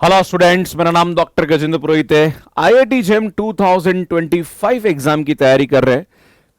Hello students, मेरा नाम doctor Gajendra पुरोहित है। आईआईटी जेम 2025 एग्जाम की तैयारी कर रहे हैं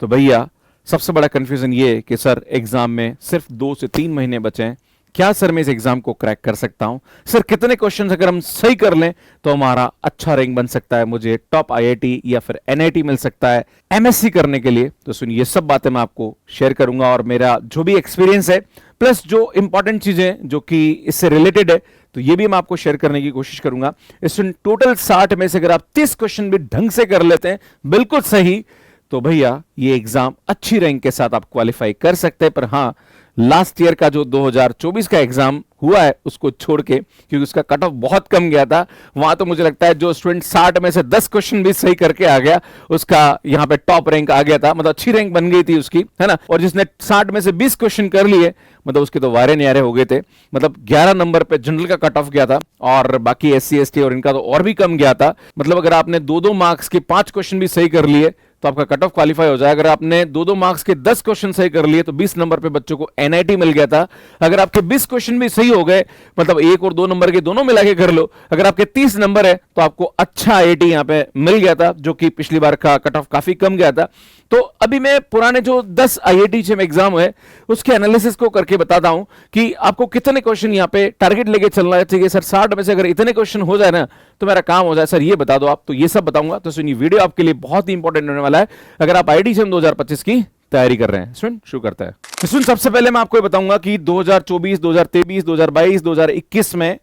तो भैया सबसे बड़ा कंफ्यूजन ये है कि सर एग्जाम में सिर्फ 2 से 3 महीने बचे हैं। क्या सर मैं इस एग्जाम को क्रैक कर सकता हूं? सर कितने क्वेश्चंस अगर हम सही कर लें तो हमारा अच्छा रैंक बन सकता है, मुझे टॉप आईआईटी या फिर एनआईटी मिल सकता है एमएससी करने के लिए। तो सुनिए, ये सब बातें मैं आपको शेयर करूंगा और मेरा जो भी एक्सपीरियंस है प्लस जो इंपॉर्टेंट चीजें जो कि इससे रिलेटेड है तो ये भी मैं आपको शेयर करने की कोशिश करूंगा। इसमें टोटल 60 में से अगर आप 30 क्वेश्चन भी ढंग से कर लेते हैं बिल्कुल सही, तो भैया ये एग्जाम अच्छी रैंक के साथ आप क्वालिफाई कर सकते हैं। पर हां, लास्ट ईयर का जो 2024 का एग्जाम हुआ है उसको छोड़ के, क्योंकि उसका कट ऑफ बहुत कम गया था, वहां तो मुझे लगता है जो स्टूडेंट 60 में से 10 क्वेश्चन भी सही करके आ गया उसका यहां पे टॉप रैंक आ गया था, मतलब अच्छी रैंक बन गई थी उसकी, है ना। और जिसने 60 में से 20 क्वेश्चन कर लिए मतलब उसके तो वारे न्यारे हो गए थे। मतलब 11 नंबर पे जनरल का कट ऑफ गया था और बाकी एससी एसटी और इनका तो और भी कम गया था। मतलब अगर आपने 2-2 मार्क्स के 5 क्वेश्चन भी सही कर लिए तो आपका कट ऑफ क्वालिफाई हो जाए। अगर आपने 2-2 मार्क्स के 10 क्वेश्चन सही कर लिए तो 20 नंबर पे बच्चों को एनआईटी मिल गया था। अगर आपके 20 क्वेश्चन भी सही हो गए, मतलब 1 और 2 नंबर के दोनों मिला के कर लो, अगर आपके 30 नंबर है तो आपको अच्छा आईआईटी यहां पे मिल गया था, जो कि पिछली बार का कट ऑफ काफी कम गया था। तो अभी मैं पुराने जो 10 आईआईटी जेम एग्जाम है उसके एनालिसिस को करके बताता हूं कि आपको कितने क्वेश्चन यहां पे टारगेट लेके चलना चाहिए। सर 60 में से अगर इतने क्वेश्चन हो जाए ना तो मेरा काम हो जाए, सर ये बता दो आप। तो ये सब बताऊंगा। तो सुनिए, वीडियो आपके लिए बहुत ही इंपॉर्टेंट होने वाला है अगर आप आईआईटी जेम 2025 की तैयारी कर रहे हैं। सुन शुरू करता है। सुन, सबसे पहले मैं आपको बताऊंगा कि 2024, 2023, 2022, 2021 में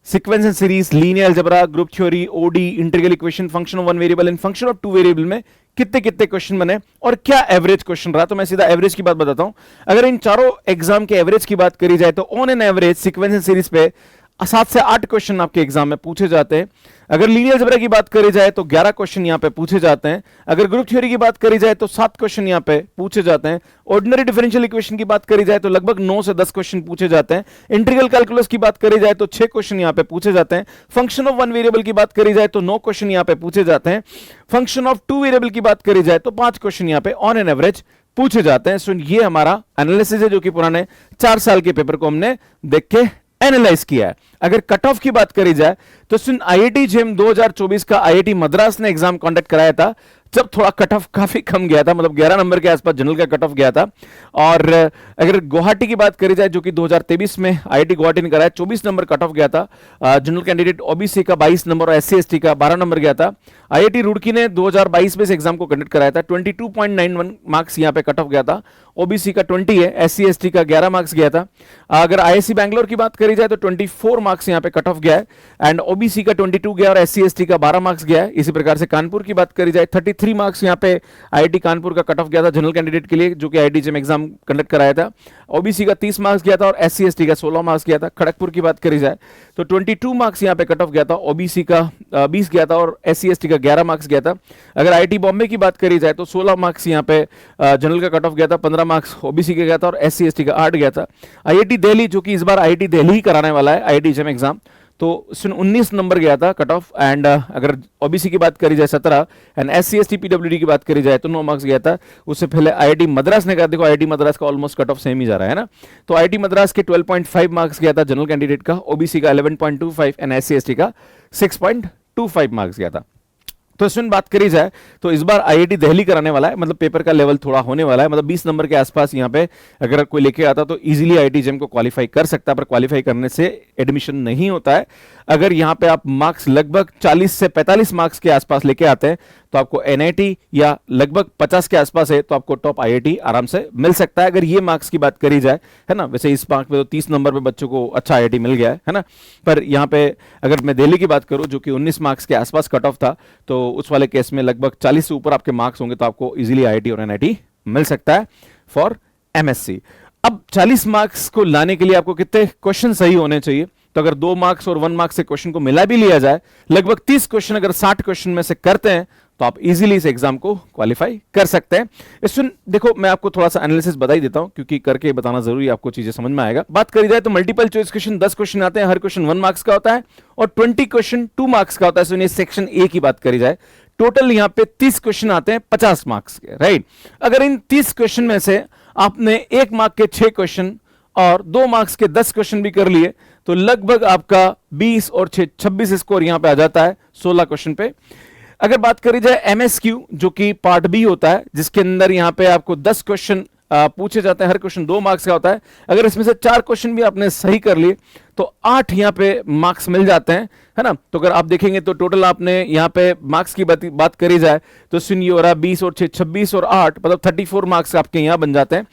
sequence and series, linear algebra, group theory, OD, integral equation, function of one variable and function of 2 variable में कितने कितने क्वेश्चन बने और क्या एवरेज क्वेश्चन रहा। तो मैं सीधा एवरेज की बात बताता हूं। अगर इन चारों एग्जाम के एवरेज की बात करी जाए तो on an average sequence and series पे 7 से 8 क्वेश्चन आपके एग्जाम में पूछे जाते हैं। अगर लीनियर अलजेब्रा की बात करी जाए तो 11 क्वेश्चन यहां पे पूछे जाते हैं। अगर ग्रुप थ्योरी की बात करी जाए तो 7 क्वेश्चन यहां पे पूछे जाते हैं। ऑर्डिनरी डिफरेंशियल इक्वेशन की बात करी जाए तो लगभग 9 से 10 क्वेश्चन पूछे जाते हैं। इंटीग्रल कैलकुलस की बात करी जाए तो 6 क्वेश्चन यहां पे पूछे जाते हैं। फंक्शन ऑफ वन वेरिएबल की बात करी जाए तो 9 क्वेश्चन यहां पे पूछे जाते हैं। फंक्शन ऑफ 2 वेरिएबल की बात करी जाए तो 5 क्वेश्चन यहां पे ऑन एन एवरेज पूछे जाते हैं। सो ये हमारा एनालिसिस है जो कि पुराने 4 साल के पेपर को हमने देख के एनालाइज किया है। अगर कट ऑफ की बात करी जाए तो सुन, आईआईटी जेम 2024 का आईआईटी मद्रास ने एग्जाम कंडक्ट कराया था जब थोड़ा कट ऑफ काफी कम गया था, मतलब 11 नंबर के आसपास जनरल का कट ऑफ गया था। और अगर गुवाहाटी की बात करी जाए जो कि 2023 में आईआईटी गुवाहाटी ने कराया, 24 नंबर कट ऑफ गया था। जनरल कैंडिडेट ओबीसी का 22 नंबर और एससी एसटी का 12 नंबर गया था। आईआईटी रुड़की ने 2022 में इस एग्जाम को कंडक्ट कराया था, 22.91 मार्क्स यहां पे कट ऑफ गया था। ओबीसी का 20 है, एससी एसटी का 11 मार्क्स गया था। अगर आईआईसी बैंगलोर की बात करी जाए तो 24 मार्क्स यहां पे कट ऑफ गया है एंड ओबीसी का 22 गया और एससी एसटी का 12 मार्क्स गया है। इसी प्रकार से कानपुर की बात करी जाए 33 मार्क्स यहां पे आईआईटी कानपुर का कट ऑफ गया था जनरल कैंडिडेट के लिए, जो कि आईआईटी जेम एग्जाम कंडक्ट कराया था। ओबीसी का 30 मार्क्स गया था और एससी एसटी का 16 मार्क्स गया था। खड़गपुर की बात करी जाए तो 22 मार्क्स यहां पे कट ऑफ गया था, ओबीसी का 20 गया था और एससी एसटी का 11 मार्क्स गया था। अगर आईआईटी बॉम्बे की बात करी जाए तो 16 मार्क्स यहां पे जनरल का कट ऑफ गया था, 15 मार्क्स ओबीसी का गया था और एससी एसटी का 8 गया था। आईआईटी दिल्ली, जो कि इस बार आईआईटी दिल्ली ही कराने वाला है आईआईटी जेम एग्जाम, तो 19 नंबर गया था कट ऑफ। एंड अगर ओबीसी की बात करी जाए 17 एंड एससी एसटी पीडब्ल्यूडी की बात करी जाए तो 9 मार्क्स गया था। उससे पहले आईआईटी मद्रास ने कहा, देखो आईआईटी मद्रास का ऑलमोस्ट कट ऑफ सेम ही जा रहा है ना। तो आईआईटी मद्रास के 12.5 मार्क्स गया था जनरल कैंडिडेट का, ओबीसी का 11.25 एंड एससी एसटी का 6.25 मार्क्स गया था। तो इसमें बात करी जाए तो इस बार आईआईटी दिल्ली कराने वाला है, मतलब पेपर का लेवल थोड़ा होने वाला है, मतलब 20 नंबर के आसपास यहां पे अगर कोई लेके आता तो इजीली आईआईटी जेम को क्वालिफाई कर सकता है। पर क्वालिफाई करने से एडमिशन नहीं होता है। अगर यहां पे आप मार्क्स लगभग 40 से 45 मार्क्स के आसपास लेके आते हैं तो आपको एनआईटी, या लगभग 50 के आसपास है तो आपको टॉप आईआईटी आराम से मिल सकता है, अगर ये मार्क्स की बात करी जाए, है ना। वैसे इस मार्क्स पे तो 30 नंबर पे बच्चों को अच्छा आईआईटी मिल गया है ना। पर यहां पे अगर मैं दिल्ली की बात करूं जो कि 19 मार्क्स के आसपास कट ऑफ था, तो उस वाले केस में लगभग 40 से ऊपर आपके मार्क्स होंगे तो आपको इजीली आईआईटी और एनआईटी मिल सकता है फॉर एमएससी। अब 40 मार्क्स को लाने के लिए आपको कितने क्वेश्चन सही होने चाहिए? तो अगर 2 मार्क्स और 1 मार्क्स से क्वेश्चन को मिला भी लिया जाए, लगभग 30 क्वेश्चन अगर 60 क्वेश्चन में से करते हैं तो आप इजीली इस एग्जाम को क्वालिफाई कर सकते हैं। इसमें देखो, मैं आपको थोड़ा सा एनालिसिस बता ही देता हूं क्योंकि करके बताना जरूरी है, आपको चीजें समझ में आएगा। बात करी जाए तो मल्टीपल चॉइस क्वेश्चन 10 क्वेश्चन आते हैं, हर क्वेश्चन 1 मार्क्स का होता है और 20 क्वेश्चन 2 मार्क्स का होता है। सुनिए, सेक्शन ए की बात करी जाए टोटल यहां पे 30 क्वेश्चन आते हैं 50 मार्क्स के, राइट। अगर इन 30 क्वेश्चन में से आपने 1 मार्क के 6 क्वेश्चन और 2 मार्क्स के 10 क्वेश्चन भी कर लिए तो लगभग आपका 20 और 6 26 स्कोर यहां पे आ जाता है 16 क्वेश्चन पे। अगर बात करी जाए एमएसक्यू जो कि पार्ट बी होता है, जिसके अंदर यहां पे आपको 10 क्वेश्चन पूछे जाते हैं, हर क्वेश्चन 2 मार्क्स का होता है। अगर इसमें से 4 क्वेश्चन भी आपने सही कर लिए तो 8 यहां पे मार्क्स मिल जाते हैं, है ना। तो अगर आप देखेंगे तो टोटल आपने यहां पे मार्क्स की बात करी जाए तो सुन ये हो रहा है 20 और 6 26 और 8 मतलब 34 मार्क्स आपके यहां बन जाते हैं।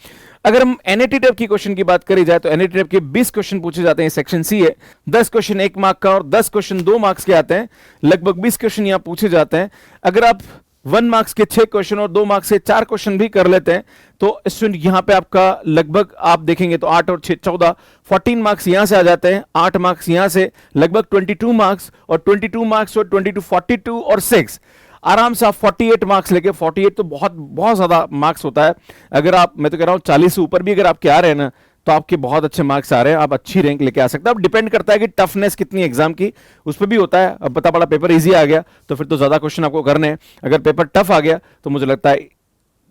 अगर हम एनएटी टाइप की क्वेश्चन की बात करी जाए तो एनएटी टाइप के 20 क्वेश्चन पूछे जाते हैं, सेक्शन सी है। 10 क्वेश्चन 1 मार्क का और 10 क्वेश्चन 2 मार्क्स के आते हैं, लगभग 20 क्वेश्चन यहां पूछे जाते हैं। अगर आप 1 मार्क्स के 6 क्वेश्चन और 2 मार्क्स के 4 क्वेश्चन भी कर लेते हैं तो स्टूडेंट यहां पे आपका लगभग आप देखेंगे तो 8 और 6 14 14 मार्क्स यहां से आ जाते हैं, 8 मार्क्स यहां से लगभग 22 मार्क्स और 22 मार्क्स और 22 42 और 6 आराम से आप 48 मार्क्स लेके 48 तो बहुत बहुत ज्यादा मार्क्स होता है। अगर आप मैं तो कह रहा हूं 40 से ऊपर भी अगर आपके आ रहे हैं ना तो आपके बहुत अच्छे मार्क्स आ रहे हैं, आप अच्छी रैंक लेके आ सकते हैं। अब डिपेंड करता है कि टफनेस कितनी एग्जाम की उस पर भी होता है। अब पता पड़ा पेपर इजी आ गया तो फिर तो ज्यादा क्वेश्चन आपको करने हैं, अगर पेपर टफ आ गया तो मुझे लगता है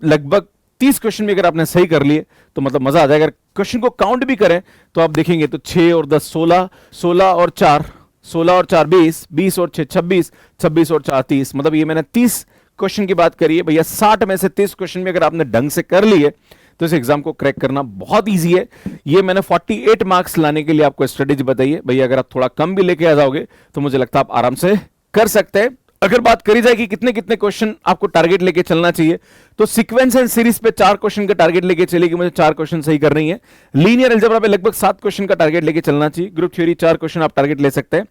लगभग 30 क्वेश्चन भी अगर आपने सही कर लिए तो मतलब मजा आ जाएगा। अगर क्वेश्चन को काउंट भी करें तो आप देखेंगे तो 6 और 10 16, 16 और 4 16 और 4 20, 20 और 6 26, 26 और 4 30, मतलब ये मैंने 30 क्वेश्चन की बात करी है भैया। 60 में से 30 क्वेश्चन भी अगर आपने ढंग से कर लिए तो इस एग्जाम को क्रैक करना बहुत इजी है। ये मैंने 48 मार्क्स लाने के लिए आपको स्ट्रेटेजी बताई है भैया। अगर आप थोड़ा कम भी लेके आ जाओगे तो मुझे लगता है आप आराम से कर सकते हैं। अगर बात करी जाए कि कितने कितने क्वेश्चन आपको टारगेट लेके चलना चाहिए तो सीक्वेंस एंड सीरीज पे 4 क्वेश्चन का टारगेट लेके चलिए कि मुझे 4 क्वेश्चन सही करनी है। लीनियर अलजेब्रा पे लगभग 7 क्वेश्चन का टारगेट लेके चलना चाहिए। ग्रुप थ्योरी 4 क्वेश्चन आप टारगेट ले सकते हैं।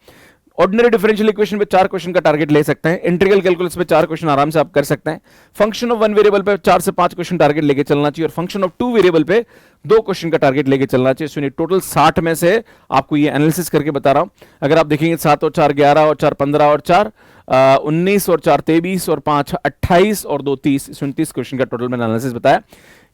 ऑर्डिनरी डिफरेंशियल इक्वेशन पे 4 क्वेश्चन का टारगेट ले सकते हैं। इंटीग्रल कैलकुलस पे 4 क्वेश्चन आराम से आप कर सकते हैं। फंक्शन ऑफ 1 वेरिएबल पे 4 से 5 क्वेश्चन टारगेट लेके चलना चाहिए और फंक्शन ऑफ 2 वेरिएबल पे 2 क्वेश्चन का टारगेट लेके चलना चाहिए। सुनिए टोटल 60 में से आपको ये एनालिसिस करके बता रहा हूं। अगर आप देखेंगे 7 और 4 11 और 4 15 और 4 19 और 4 23 और 5 28 और 2 30, 29 क्वेश्चन का टोटल मैंने एनालिसिस बताया।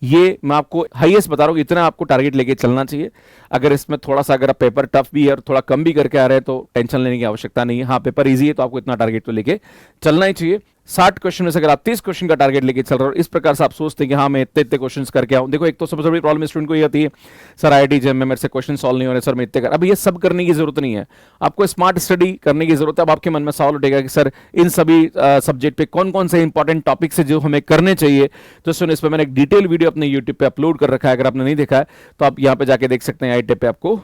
ये मैं आपको हाईएस्ट बता रहा हूं कि इतना आपको टारगेट लेके चलना चाहिए। अगर इसमें थोड़ा सा अगर आप पेपर टफ भी है और थोड़ा कम भी करके आ रहे हैं तो टेंशन लेने की आवश्यकता नहीं है। हाँ पेपर इजी है तो आपको इतना टारगेट तो लेके चलना ही चाहिए। 60 क्वेश्चन में से अगर आप 30 क्वेश्चन का टारगेट लेके चल रहे हो, इस प्रकार से आप सोचते हैं कि हाँ मैं इतने इतने क्वेश्चन करके आऊं। देखो एक तो सबसे बड़ी प्रॉब्लम स्टूडेंट को ये आती है सर आईआईटी जेईई में मेरे से क्वेश्चन सॉल्व नहीं हो रहे सर मैं इतने कर। अब ये सब करने की जरूरत नहीं है, आपको स्मार्ट स्टडी करने की जरूरत है। अब आपके मन में सवाल उठेगा कि सर इन सभी सब्जेक्ट पे कौन कौन से इंपॉर्टेंट टॉपिक्स है जो हमें करने चाहिए। तो सुन इस पर मैंने एक डिटेल वीडियो अपने यूट्यूब पे अपलोड कर रखा है, अगर आपने नहीं देखा है तो आप यहाँ पे जाके देख सकते हैं। आईआईटी पे आपको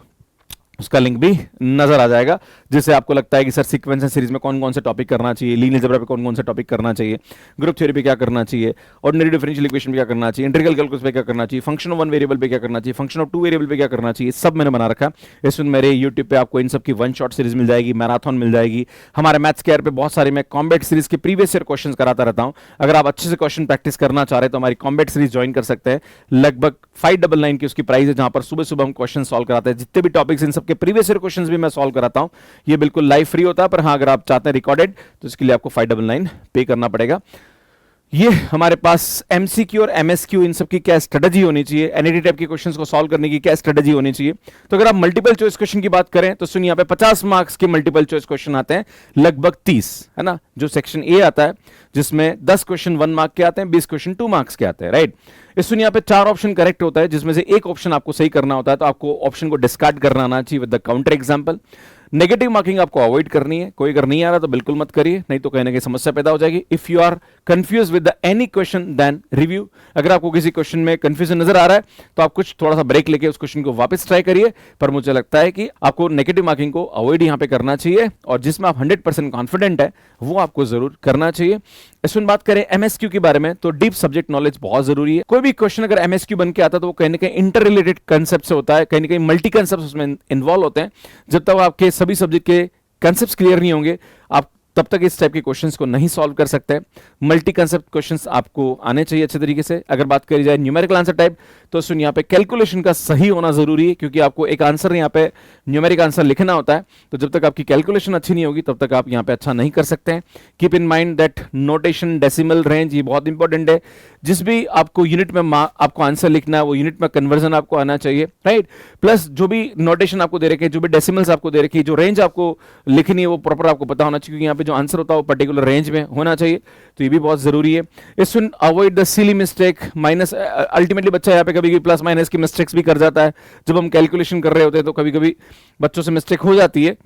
उसका लिंक भी नजर आ जाएगा, जिससे आपको लगता है कि सर सीक्वेंस एंड सीरीज में कौन कौन से टॉपिक करना चाहिए, लीनियर अलजेब्रा पे कौन कौन से टॉपिक करना चाहिए, ग्रुप थ्योरी पे क्या करना चाहिए, ऑर्डिनरी डिफरेंशियल इक्वेशन पे क्या करना चाहिए, इंटीग्रल कैलकुलस पे क्या करना चाहिए, फंक्शन ऑफ 1 वेरिएबल पे क्या करना चाहिए, फंक्शन ऑफ 2 वेरिएबल पे क्या करना चाहिए, सब मैंने बना रखा है। इसमें मेरे यूट्यूब पे आपको इन सब की 1 शॉट सीरीज मिल जाएगी, मैराथन मिल जाएगी। हमारे मैथ्स केयर पे बहुत सारे मैं कॉम्बैट सीरीज के प्रीवियस ईयर क्वेश्चन कराता रहता हूं। अगर आप अच्छे से क्वेश्चन प्रैक्टिस करना चाह रहे हैं तो हमारी कॉम्बैट सीरीज ज्वाइन कर सकते हैं। लगभग 599 की उसकी प्राइस है, जहां पर सुबह सुबह हम क्वेश्चन सॉल्व कराते हैं। जितने भी टॉपिक्स इन सबके प्रीवियस ईयर क्वेश्चंस भी मैं सॉल्व कराता हूं। ये बिल्कुल लाइव फ्री होता है, पर हां अगर आप चाहते हैं रिकॉर्डेड तो इसके लिए आपको 599 पे करना पड़ेगा। ये हमारे पास एमसीक्यू और एमएसक्यू इन सब की क्या स्ट्रेटजी होनी चाहिए, एनईटी टाइप के क्वेश्चंस को सॉल्व करने की क्या स्ट्रेटजी होनी चाहिए। तो अगर आप मल्टीपल चॉइस क्वेश्चन की बात करें तो सुनिए यहाँ पे 50 मार्क्स के मल्टीपल चॉइस क्वेश्चन आते हैं, लगभग 30 है ना। जो सेक्शन ए आता है जिसमें 10 क्वेश्चन 1 मार्क के आते हैं, 20 क्वेश्चन 2 मार्क्स के आते हैं, राइट। इस यहाँ पे 4 ऑप्शन करेक्ट होता है, जिसमें से एक ऑप्शन आपको सही करना होता है, तो आपको ऑप्शन को डिस्कार्ड करना आना चाहिए with the counter example. Negative marking आपको अवॉइड करनी है, कोई अगर नहीं आ रहा तो बिल्कुल मत करिए, नहीं तो कहीं ना कहीं समस्या पैदा हो जाएगी। If you are confuse with any question then review. अगर आपको किसी क्वेश्चन में कंफ्यूजन नजर आ रहा है तो आप कुछ थोड़ा सा ब्रेक लेके उस क्वेश्चन को वापस ट्राई करिए, पर मुझे लगता है कि आपको नेगेटिव मार्किंग को अवॉइड यहां पे करना चाहिए, और जिसमें आप 100% कॉन्फिडेंट है वो आपको जरूर करना चाहिए। इसमें बात करें एमएसक्यू के बारे में तो डीप सब्जेक्ट नॉलेज बहुत जरूरी है। कोई भी क्वेश्चन अगर एमएसक्यू बन के आता है तो वो कहीं ना कहीं इंटर रिलेटेड कंसेप्ट से होता है, कहीं ना कहीं मल्टी कंसेप्ट उसमें इन्वॉल्व होते हैं। जब तक आपके सभी सब्जेक्ट के कंसेप्ट्स क्लियर नहीं होंगे आप तब तक इस टाइप के क्वेश्चंस को नहीं सॉल्व कर सकते। मल्टी कंसेप्ट क्वेश्चंस आपको आने चाहिए अच्छे तरीके से। अगर बात करी जाए न्यूमेरिकल आंसर टाइप तो सुन यहाँ पे कैलकुलेशन का सही होना जरूरी है, क्योंकि आपको एक आंसर यहाँ पे न्यूमेरिक आंसर लिखना होता है, तो जब तक आपकी कैलकुलेशन अच्छी नहीं होगी तब तक आप यहाँ पे अच्छा नहीं कर सकते हैं। Keep in mind that notation, decimal range ये बहुत इंपॉर्टेंट है। जिस भी आपको यूनिट में आपको आंसर लिखना है वो यूनिट में कन्वर्जन आपको आना चाहिए, राइट। प्लस जो भी नोटेशन आपको दे रखे, जो भी डेसिमल्स आपको दे रखी, जो रेंज आपको लिखनी है वो प्रॉपर आपको पता होना चाहिए, क्योंकि यहाँ पे जो आंसर होता है वो पर्टिकुलर रेंज में होना चाहिए, तो ये भी बहुत जरूरी है। इसमें avoid the silly mistake minus. Ultimately बच्चा यहाँ पे कभी कभी प्लस माइनस की मिस्टेक्स भी कर जाता है। जब हम कैलकुलेशन कर रहे होते हैं तो कभी कभी बच्चों से मिस्टेक हो जाती है,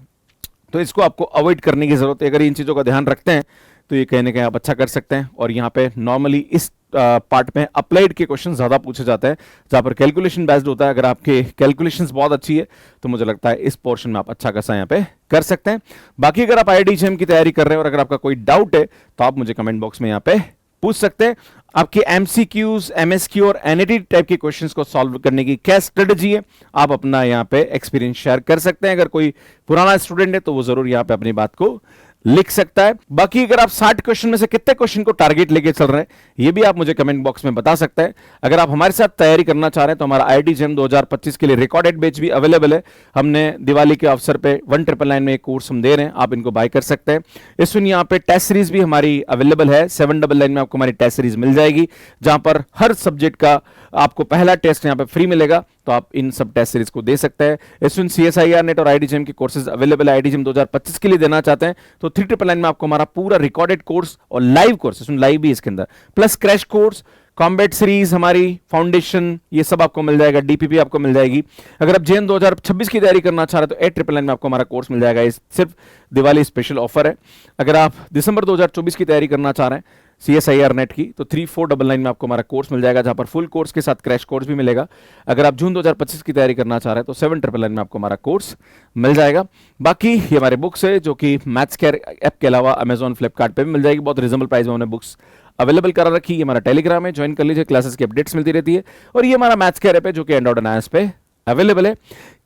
तो इसको आपको अवॉइड करने की जरूरत है। अगर इन चीज़ों का ध्यान रखते हैं तो ये कहीं ना कहीं आप अच्छा कर सकते हैं। और यहाँ पे नॉर्मली इस पार्ट में अप्लाइड के क्वेश्चन ज्यादा पूछे जाते हैं, जहां पर कैलकुलेशन बेस्ड होता है। अगर आपके कैलकुलेशंस बहुत अच्छी है तो मुझे लगता है इस पोर्शन में आप अच्छा खासा यहाँ पे कर सकते हैं। बाकी अगर आप आईआईटी जेईई की तैयारी कर रहे हैं और अगर आपका कोई डाउट है तो आप मुझे कमेंट बॉक्स में यहाँ पे पूछ सकते हैं। आपके एमसीक्यूज, एमएसक्यू और एनईटी टाइप के क्वेश्चंस को सॉल्व करने की क्या स्ट्रेटजी है, आप अपना यहाँ पे एक्सपीरियंस शेयर कर सकते हैं। अगर कोई पुराना स्टूडेंट है तो वो जरूर यहाँ पे अपनी बात को लिख सकता है। बाकी अगर आप 60 क्वेश्चन में से कितने क्वेश्चन को टारगेट लेके चल रहे हैं ये भी आप मुझे कमेंट बॉक्स में बता सकते हैं। अगर आप हमारे साथ तैयारी करना चाह रहे हैं तो हमारा आईआईटी जेईई 2025 के लिए रिकॉर्डेड बैच भी अवेलेबल है। हमने दिवाली के अवसर पे 1999 में एक कोर्स हम दे रहे हैं, आप इनको बाय कर सकते हैं। इसमें यहाँ पे टेस्ट सीरीज भी हमारी अवेलेबल है। 799 में आपको हमारी टेस्ट सीरीज मिल जाएगी, जहां पर हर सब्जेक्ट का आपको पहला टेस्ट यहाँ पे फ्री मिलेगा, तो आप इन सब टेस्ट सीरीज को दे सकते हैं। इसमें सीएसआईआर नेट और आईआईटी जेईई के कोर्सेज अवेलेबल है। आईआईटी जेईई 2025 के लिए देना चाहते हैं तो 3999 में आपको हमारा पूरा रिकॉर्डेड कोर्स और लाइव कोर्स, इसमें लाइव भी इसके अंदर, plus crash course, combat series, हमारी फाउंडेशन, ये सब आपको मिल जाएगा। डीपीपी आपको मिल जाएगी। अगर आप जेईई 2026 की तैयारी करना चाह रहे हैं तो 8999 में आपको हमारा कोर्स मिल जाएगा। ये सिर्फ दिवाली स्पेशल ऑफर है। अगर आप दिसंबर 2024 की तैयारी करना चाह रहे हैं सीएसआईआर नेट की तो 3499 में आपको हमारा कोर्स मिल जाएगा, जहां पर फुल कोर्स के साथ क्रैश कोर्स भी मिलेगा। अगर आप जून 2025 की तैयारी करना चाह रहे हैं तो 7999 में आपको हमारा कोर्स मिल जाएगा। बाकी ये हमारे बुक्स है जो कि मैथ्स केयर ऐप के अलावा अमेजॉन, फ्लिपकार्ट पे भी मिल जाएगी। बहुत रिजनेबल प्राइस में हमने बुक्स अवेलेबल करा रखी है। ये हमारा टेलीग्राम है, ज्वाइन कर लीजिए, क्लासेस की अपडेट्स मिलती रहती है। और ये हमारा मैथ्स केयर ऐप है जो कि एंड्रॉइड और आईओएस पे अवेलेबल है।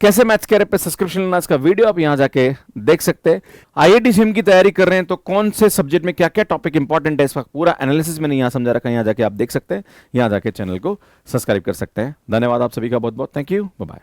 कैसे मैथ्स केयर ऐप पे सब्सक्रिप्शन लेना, इसका वीडियो आप यहां जाके देख सकते हैं। आईआईटी जेईई की तैयारी कर रहे हैं तो कौन से सब्जेक्ट में क्या क्या टॉपिक इंपॉर्टेंट है, इसका पूरा एनालिसिस मैंने यहां समझा रखा है। यहां जाके आप देख सकते हैं, यहां जाके चैनल को सब्सक्राइब कर सकते हैं। धन्यवाद आप सभी का बहुत बहुत, थैंक यू, बाय बाय।